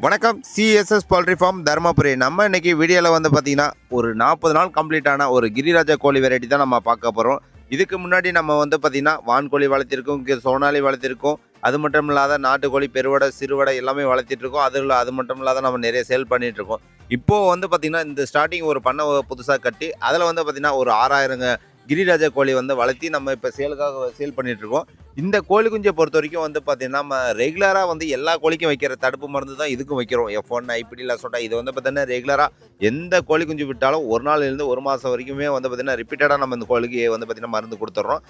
வணக்கம். CSS poultry form Dharmapuri. நம்ம இன்னைக்கு வீடியோவில் வந்து பார்த்தீங்கன்னா ஒரு 40 நாள் கம்ப்ளீட் ஆன ஒரு கிரிராஜா கோழி வெரைட்டி தான் நம்ம பார்க்க போகிறோம். இதுக்கு முன்னாடி நம்ம வந்து பார்த்தீங்கன்னா வான்கோழி வளர்த்திருக்கோம், இங்கே சோனாலி வளர்த்திருக்கோம். அது மட்டும் இல்லாத நாட்டுக்கோழி, பெருவடை, சிறுவடை எல்லாமே வளர்த்திட்ருக்கோம். அது மட்டும் இல்லாத நம்ம நிறைய சேல் பண்ணிகிட்ருக்கோம். இப்போது வந்து பார்த்திங்கன்னா இந்த ஸ்டார்டிங் ஒரு பண்ணை புதுசாக கட்டி அதில் வந்து பார்த்திங்கன்னா ஒரு 6000 கிரிராஜா கோழி வந்து வளர்த்தி நம்ம இப்போ சேலுக்காக சேல் பண்ணிகிட்ருக்கோம். இந்த கோழி குஞ்சை பொறுத்த வரைக்கும் வந்து பார்த்தீங்கன்னா நம்ம ரெகுலராக வந்து எல்லா கோழிக்கும் வைக்கிற தடுப்பு மருந்து தான் இதுக்கும் வைக்கிறோம். F1 ஐபிடி லசோட்டா இது வந்து பார்த்தீங்கன்னா ரெகுலராக எந்த கோழி குஞ்சு விட்டாலும் ஒரு நாள்லேருந்து ஒரு மாதம் வரைக்குமே வந்து பார்த்தீங்கன்னா ரிப்பீட்டடாக நம்ம இந்த கோழிக்கு வந்து பார்த்தீங்கன்னா மருந்து கொடுத்துட்றோம்.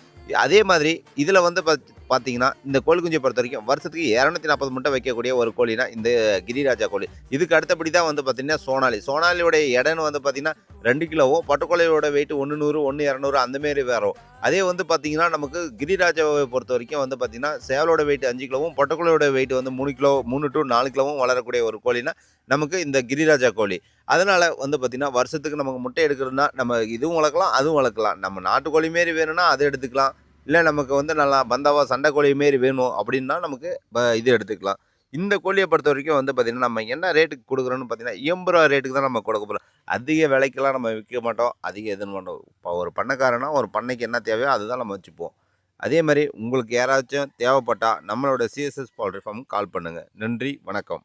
அதே மாதிரி இதில் வந்து பார்த்தீங்கன்னா இந்த கோழி குஞ்சை பொறுத்த வரைக்கும் வருஷத்துக்கு 240 முட்டை வைக்கக்கூடிய ஒரு கோழினா இந்த கிரிராஜா கோழி. இதுக்கு அடுத்தபடி தான் வந்து பார்த்தீங்கன்னா சோனாலியோடைய எடைன்னு வந்து பார்த்தீங்கன்னா 2 கிலோவும், பட்டுக்கோழியோட வெயிட் 1 100 1 200 அந்தமாரி வரும். அதே வந்து பார்த்தீங்கன்னா நமக்கு கிரிராஜாவை பொறுத்த வரைக்கும் வந்து பார்த்தீங்கன்னா சேவலோட வெயிட் 5 கிலோவும், பொட்டக்கோழியோட வெயிட் வந்து 3 கிலோ 3 டு 4 கிலோவும் வளரக்கூடிய ஒரு கோழினா நமக்கு இந்த கிரிராஜா கோழி. அதனால வந்து பார்த்தீங்கன்னா வருஷத்துக்கு நமக்கு முட்டை எடுக்கிறதுனா நம்ம இதுவும் வளர்க்கலாம், அதுவும் வளர்க்கலாம். நம்ம நாட்டுக்கோழி மாரி வேணும்னா அதை எடுத்துக்கலாம். இல்லை நமக்கு வந்து நல்லா பந்தாவா சண்டை கோழி மாரி வேணும் அப்படின்னா நமக்கு இது எடுத்துக்கலாம். இந்த கோழியை பொறுத்த வரைக்கும் வந்து பார்த்தீங்கன்னா நம்ம என்ன ரேட்டுக்கு கொடுக்குறோன்னு பார்த்தீங்கன்னா ரூ. 80 ரேட்டுக்கு தான் நம்ம கொடுக்க போகிறோம். அதிக விலைக்கெல்லாம் நம்ம விற்க மாட்டோம். அதிக எதுவும் மாட்டோம். இப்போ ஒரு பண்ணைக்காரனா ஒரு பண்ணைக்கு என்ன தேவையோ அதுதான் நம்ம வச்சுப்போம். அதே மாதிரி உங்களுக்கு யாராச்சும் தேவைப்பட்டால் நம்மளோட சிஎஸ்எஸ் பவுல்ட்ரி ஃபார்முக்கு கால் பண்ணுங்கள். நன்றி, வணக்கம்.